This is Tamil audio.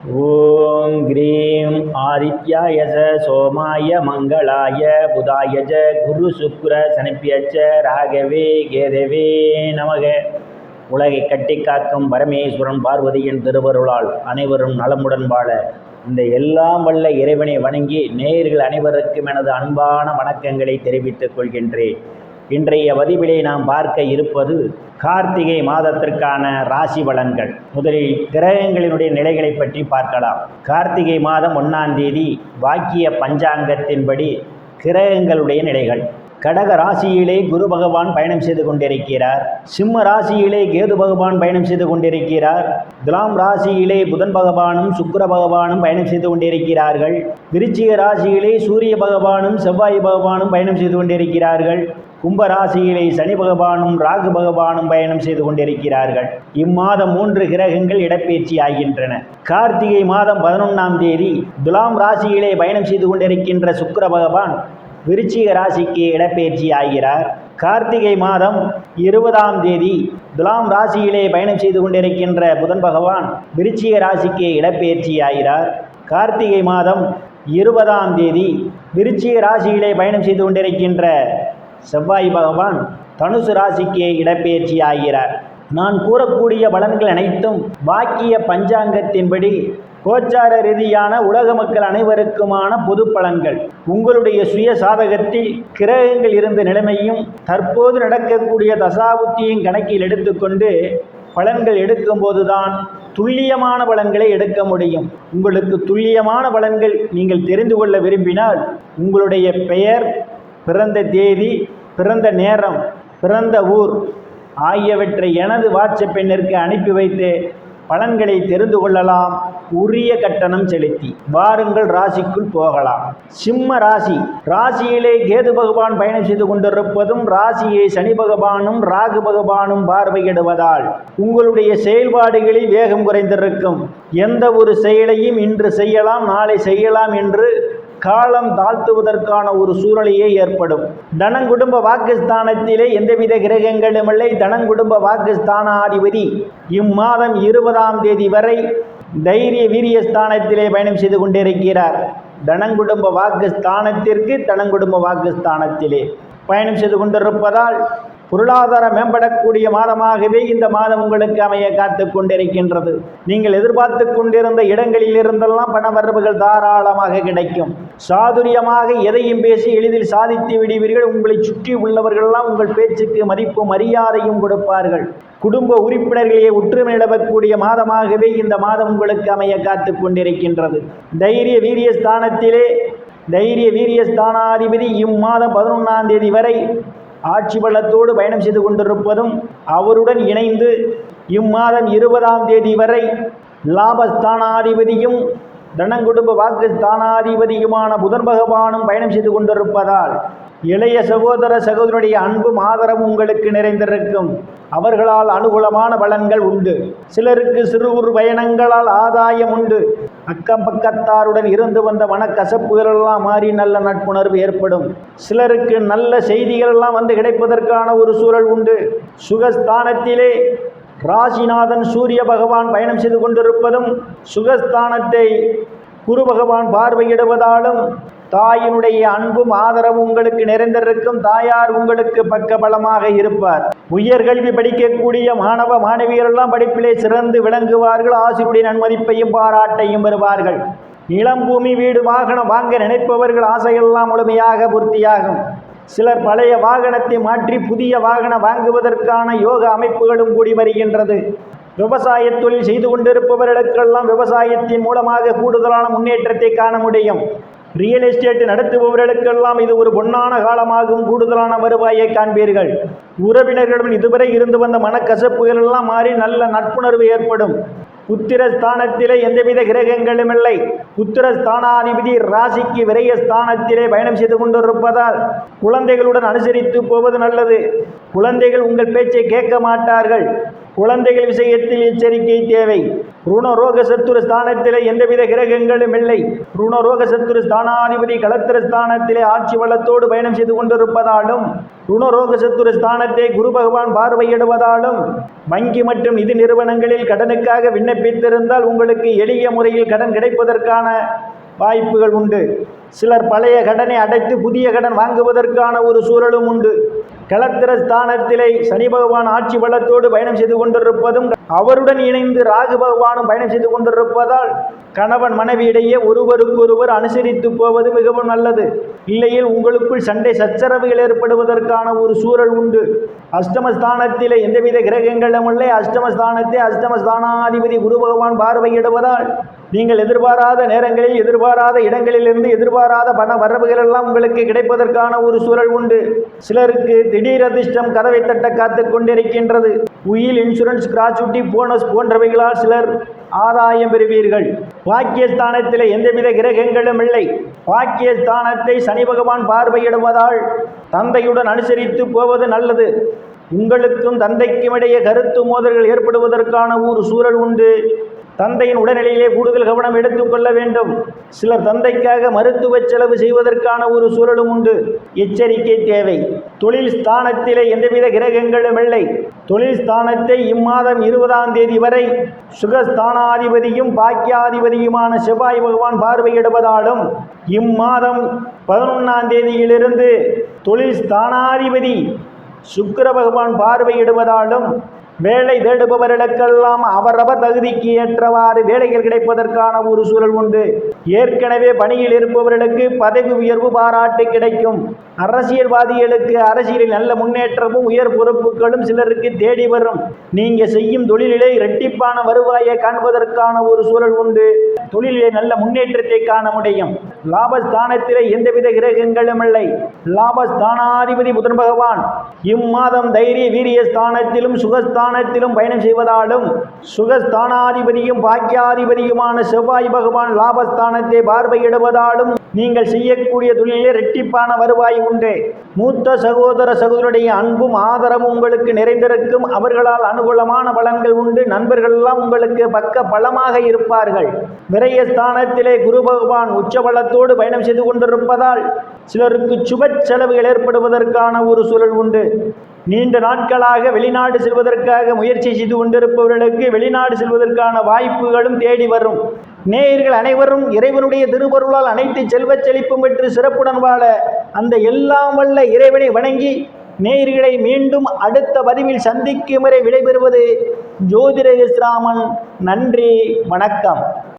ஓம் க்ரீம் ஆதித்யாய சோமாய மங்களாய புதாய குரு சுக்ர சனிப்பியச்ச ராகவே கேதவே நமக. உலகை கட்டி காக்கும் பரமேஸ்வரன் பார்வதியின் திருவருளால் அனைவரும் நலமுடன் வாழ இந்த எல்லாம் வல்ல இறைவனை வணங்கி நேயர்கள் அனைவருக்கும் எனது அன்பான வணக்கங்களை தெரிவித்துக் கொள்கின்றேன். இன்றைய பதிவிலே நாம் பார்க்க இருப்பது கார்த்திகை மாதத்திற்கான ராசி பலன்கள். முதலில் கிரகங்களினுடைய நிலைகளை பற்றி பார்க்கலாம். கார்த்திகை மாதம் 1ஆம் தேதி வாக்கிய பஞ்சாங்கத்தின்படி கிரகங்களுடைய நிலைகள். கடக ராசியிலே குரு பகவான் பயணம் செய்து கொண்டிருக்கிறார். சிம்ம ராசியிலே கேது பகவான் பயணம் செய்து கொண்டிருக்கிறார். துலாம் ராசியிலே புதன் பகவானும் சுக்கிர பகவானும் பயணம் செய்து கொண்டிருக்கிறார்கள். விருச்சிக ராசியிலே சூரிய பகவானும் செவ்வாய் பகவானும் பயணம் செய்து கொண்டிருக்கிறார்கள். கும்ப ராசியிலே சனி பகவானும் ராகு பகவானும் பயணம் செய்து கொண்டிருக்கிறார்கள். இம்மாதம் 3 கிரகங்கள் இடப்பெயர்ச்சி ஆகின்றன. கார்த்திகை மாதம் 11ஆம் தேதி துலாம் ராசியிலே பயணம் செய்து கொண்டிருக்கின்ற சுக்கிர பகவான் விருச்சிக ராசிக்கு இடப்பெயர்ச்சி ஆகிறார். கார்த்திகை மாதம் 20ஆம் தேதி துலாம் ராசியிலே பயணம் செய்து கொண்டிருக்கின்ற புதன் பகவான் விருச்சிக ராசிக்கு இடப்பெயர்ச்சி ஆகிறார். கார்த்திகை மாதம் 20ஆம் தேதி விருச்சிக ராசியிலே பயணம் செய்து கொண்டிருக்கின்ற செவ்வாய் பகவான் தனுசு ராசிக்கு இடப்பெயர்ச்சி ஆகிறார். நான் கூறக்கூடிய பலன்கள் அனைத்தும் வாக்கிய பஞ்சாங்கத்தின்படி கோச்சார ரீதியான உலக மக்கள் அனைவருக்குமான பொது பலன்கள். உங்களுடைய சுய சாதகத்தில் கிரகங்கள் இருந்த நிலைமையும் தற்போது நடக்கக்கூடிய தசாபுத்தியும் கணக்கில் எடுத்துக்கொண்டு பலன்கள் எடுக்கும்போதுதான் துல்லியமான பலன்களை எடுக்க முடியும். உங்களுக்கு துல்லியமான பலன்கள் நீங்கள் தெரிந்து கொள்ள விரும்பினால் உங்களுடைய பெயர், பிறந்த தேதி, பிறந்த நேரம், பிறந்த ஊர் ஆகியவற்றை எனது வாட்ஸ்அப் எண்ணிற்கு அனுப்பி வைத்து பலன்களை தெரிந்து கொள்ளலாம். உரிய கட்டணம் செலுத்தி வாருங்கள், ராசிக்குள் போகலாம். சிம்ம ராசி. ராசியிலே கேது பகவான் பயணம் செய்து கொண்டிருப்பதும் ராசியை சனி பகவானும் ராகு பகவானும் பார்வையிடுவதால் உங்களுடைய செயல்பாடுகளில் வேகம் குறைந்திருக்கும். எந்த ஒரு செயலையும் இன்று செய்யலாம், நாளை செய்யலாம் என்று காலம் தாழ்த்துவதற்கான ஒரு சூழ்நிலையே ஏற்படும். தனங்குடும்ப வாக்குஸ்தானத்திலே எந்தவித கிரகங்களும் இல்லை. தனங்குடும்ப வாக்குஸ்தானாதிபதி இம்மாதம் 20ஆம் தேதி வரை தைரிய வீரியஸ்தானத்திலே பயணம் செய்து கொண்டிருக்கிறார். தனங்குடும்ப வாக்குஸ்தானத்திற்கு தனங்குடும்ப வாக்குஸ்தானத்திலே பயணம் செய்து கொண்டிருப்பதால் பொருளாதாரம் மேம்படக்கூடிய மாதமாகவே இந்த மாதம் உங்களுக்கு அமைய காத்து கொண்டிருக்கின்றது. நீங்கள் எதிர்பார்த்து கொண்டிருந்த இடங்களில் இருந்தெல்லாம் பண வரவுகள் தாராளமாக கிடைக்கும். சாதுரியமாக எதையும் பேசி எளிதில் சாதித்து விடுவீர்கள். உங்களை சுற்றி உள்ளவர்களெல்லாம் உங்கள் பேச்சுக்கு மதிப்பு மரியாதையும் கொடுப்பார்கள். குடும்ப உறுப்பினர்களையே ஒற்றுமை நிலவக்கூடிய மாதமாகவே இந்த மாதம் உங்களுக்கு அமைய காத்து கொண்டிருக்கின்றது. தைரிய வீரியஸ்தானத்திலே தைரிய வீரியஸ்தானாதிபதி இம்மாதம் 11ஆம் தேதி வரை ஆட்சி பலத்தோடு பயணம் செய்து கொண்டிருப்பதும் அவருடன் இணைந்து இம்மாதம் 20ஆம் தேதி வரை லாபஸ்தானாதிபதியும் தனங்குடும்ப வாக்குஸ்தானாதிபதியுமான புதன் பகவானும் பயணம் செய்து கொண்டிருப்பதால் இளைய சகோதர சகோதரனுடைய அன்பும் ஆதரவும் உங்களுக்கு நிறைந்திருக்கும். அவர்களால் அனுகூலமான பலன்கள் உண்டு. சிலருக்கு சிறு குறு பயணங்களால் ஆதாயம் உண்டு. அக்கம் பக்கத்தாருடன் இருந்து வந்த மனக்கசப்புகளெல்லாம் மாறி நல்ல நட்புணர்வு ஏற்படும். சிலருக்கு நல்ல செய்திகளெல்லாம் வந்து கிடைப்பதற்கான ஒரு சூழல் உண்டு. சுகஸ்தானத்திலே ராசிநாதன் சூரிய பகவான் பயணம் செய்து கொண்டிருப்பதும் சுகஸ்தானத்தை குரு பகவான் பார்வையிடுவதாலும் தாயினுடைய அன்பும் ஆதரவும் உங்களுக்கு நிறைந்திருக்கும். தாயார் உங்களுக்கு பக்க பலமாக இருப்பார். உயர்கல்வி படிக்கக்கூடிய மாணவ மாணவியரெல்லாம் படிப்பிலே சிறந்து விளங்குவார்கள். ஆசிரியருடைய நன்மதிப்பையும் பாராட்டையும் பெறுவார்கள். நிலம், பூமி, வீடு, வாகனம் வாங்க நினைப்பவர்கள் ஆசையெல்லாம் முழுமையாக பூர்த்தியாகும். சிலர் பழைய வாகனத்தை மாற்றி புதிய வாகனம் வாங்குவதற்கான யோக அமைப்புகளும் கூடி வருகின்றது. விவசாய தொழில் செய்து கொண்டிருப்பவர்களுக்கெல்லாம் விவசாயத்தின் மூலமாக கூடுதலான முன்னேற்றத்தை காண முடியும். ரியல் எஸ்டேட் நடத்துபவர்களுக்கெல்லாம் இது ஒரு பொன்னான காலமாகும். கூடுதலான வருவாயை காண்பீர்கள். உறவினர்களுடன் இதுவரை இருந்து வந்த மனக்கசப்புகள் எல்லாம் மாறி நல்ல நட்புணர்வு ஏற்படும். புத்திரஸ்தானத்திலே எந்தவித கிரகங்களும் இல்லை. புத்திரஸ்தானாதிபதி ராசிக்கு விரயஸ்தானத்திலே பயணம் செய்து கொண்டிருப்பதால் குழந்தைகளுடன் அனுசரித்து போவது நல்லது. குழந்தைகள் உங்கள் பேச்சை கேட்க மாட்டார்கள். குழந்தைகள் விஷயத்தில் எச்சரிக்கை தேவை. ருணரோக சத்துரு ஸ்தானத்திலே எந்தவித கிரகங்களும் இல்லை. ருணரோக சத்துரு ஸ்தானாதிபதி களத்திர ஸ்தானத்திலே ஆட்சி வளத்தோடு பயணம் செய்து கொண்டிருப்பதாலும், ருணரோக சத்துரு ஸ்தானத்தை குரு பகவான் பார்வையிடுவதாலும், வங்கி மற்றும் நிதி நிறுவனங்களில் கடனுக்காக விண்ணப்பித்திருந்தால் உங்களுக்கு எளிய முறையில் கடன் கிடைப்பதற்கான வாய்ப்புகள் உண்டு. சிலர் பழைய கடனை அடைத்து புதிய கடன் வாங்குவதற்கான ஒரு சூழலும் உண்டு. களத்திர ஸ்தானத்திலே சனி பகவான் ஆட்சி பலத்தோடு பயணம் செய்து கொண்டிருப்பதும், அவருடன் இணைந்து ராகு பகவானும் பயணம் செய்து கொண்டிருப்பதால் கணவன் மனைவியிடையே ஒருவருக்கொருவர் அனுசரித்து போவது மிகவும் நல்லது. இல்லையில் உங்களுக்குள் சண்டை சச்சரவுகள் ஏற்படுவதற்கான ஒரு சூழல் உண்டு. அஷ்டமஸ்தானத்திலே எந்தவித கிரகங்களும் இல்லை. அஷ்டமஸ்தானத்தை அஷ்டமஸ்தானாதிபதி குரு பகவான் பார்வையிடுவதால் நீங்கள் எதிர்பாராத நேரங்களில் எதிர்பாராத இடங்களிலிருந்து எதிர்பாராத பண வரவுகள் எல்லாம் உங்களுக்கு கிடைப்பதற்கான ஒரு சூழல் உண்டு. சிலருக்கு திடீர் அதிர்ஷ்டம் கதவை தட்ட காத்து கொண்டிருக்கின்றது. உயில், இன்சூரன்ஸ், கிராச்சுவிட்டி, போனஸ் போன்றவைகளால் சிலர் ஆதாயம் பெறுவீர்கள். பாக்கியஸ்தானத்தில் எந்தவித கிரகங்களும் இல்லை. பாக்கியஸ்தானத்தை சனி பகவான் பார்வையிடுவதால் தந்தையுடன் அனுசரித்து போவது நல்லது. உங்களுக்கும் தந்தைக்கும் இடையே கருத்து மோதல்கள் ஏற்படுவதற்கான ஒரு சூழல் உண்டு. தந்தையின் உடல்நிலையிலே கூடுதல் கவனம் எடுத்துக்கொள்ள வேண்டும். சிலர் தந்தைக்காக மருத்துவ செலவு செய்வதற்கான ஒரு சூழலும் உண்டு. எச்சரிக்கை தேவை. தொழில் ஸ்தானத்திலே எந்தவித கிரகங்களும் இல்லை. தொழில் ஸ்தானத்தை இம்மாதம் 20ஆம் தேதி வரை சுகஸ்தானாதிபதியும் பாக்கியாதிபதியுமான செவ்வாய் பகவான் பார்வையிடுவதாலும், இம்மாதம் 11ஆம் தேதியிலிருந்து தொழில் ஸ்தானாதிபதி சுக்கிர பகவான் பார்வையிடுவதாலும் வேலை தேடுபவர்களுக்கெல்லாம் அவரவர் தகுதிக்கு ஏற்றவாறு வேலைகள் கிடைப்பதற்கான ஒரு சூழல் உண்டு. ஏற்கனவே பணியில் இருப்பவர்களுக்கு பதவி உயர்வு பாராட்டு கிடைக்கும். அரசியல்வாதிகளுக்கு அரசியலில் நல்ல முன்னேற்றமும் உயர் பொறுப்புகளும் சிலருக்கு தேடி வரும். நீங்க செய்யும் தொழிலிலே இரட்டிப்பான வருவாயை காண்பதற்கான ஒரு சூழல் உண்டு. தொழிலிலே நல்ல முன்னேற்றத்தை காண முடியும். லாபஸ்தானத்திலே எந்தவித கிரகங்களும் இல்லை. லாபஸ்தானாதிபதி புதன் பகவான் இம்மாதம் தைரிய வீரிய ஸ்தானத்திலும் சுகஸ்தானத்திலும் பயணம் செய்வதாலும், சுகஸ்தானாதிபதியும் பாக்கியாதிபதியுமான செவ்வாய் பகவான் லாபஸ்தானத்தை பார்வையிடுவதாலும் நீங்கள் செய்யக்கூடிய தொழிலே இரட்டிப்பான வருவாய் உண்டு. மூத்த சகோதர சகோதரருடைய அன்பும் ஆதரவும் உங்களுக்கு நிறைந்திருக்கும். அவர்களால் அனுகூலமான பலன்கள் உண்டு. நண்பர்கள் எல்லாம் உங்களுக்கு பக்க பலமாக இருப்பார்கள். விரயஸ்தானத்திலே குரு பகவான் உச்சபலத்தோடு பயணம் செய்து கொண்டிருப்பதால் சிலருக்கு சுப செலவுகள் ஏற்படுவதற்கான ஒரு சூழல் உண்டு. நீண்ட நாட்களாக வெளிநாடு செல்வதற்காக முயற்சி செய்து கொண்டிருப்பவர்களுக்கு வெளிநாடு செல்வதற்கான வாய்ப்புகளும் தேடி வரும். நேயர்கள் அனைவரும் இறைவனுடைய திருவருளால் அனைத்து செல்வச் செழிப்பும் பெற்று சிறப்புடன் வாழ அந்த எல்லாம் வல்ல இறைவனை வணங்கி நேயர்களை மீண்டும் அடுத்த பதிவில் சந்திக்கும் வரை விடைபெறுவது ஜோதிட ராமன். நன்றி, வணக்கம்.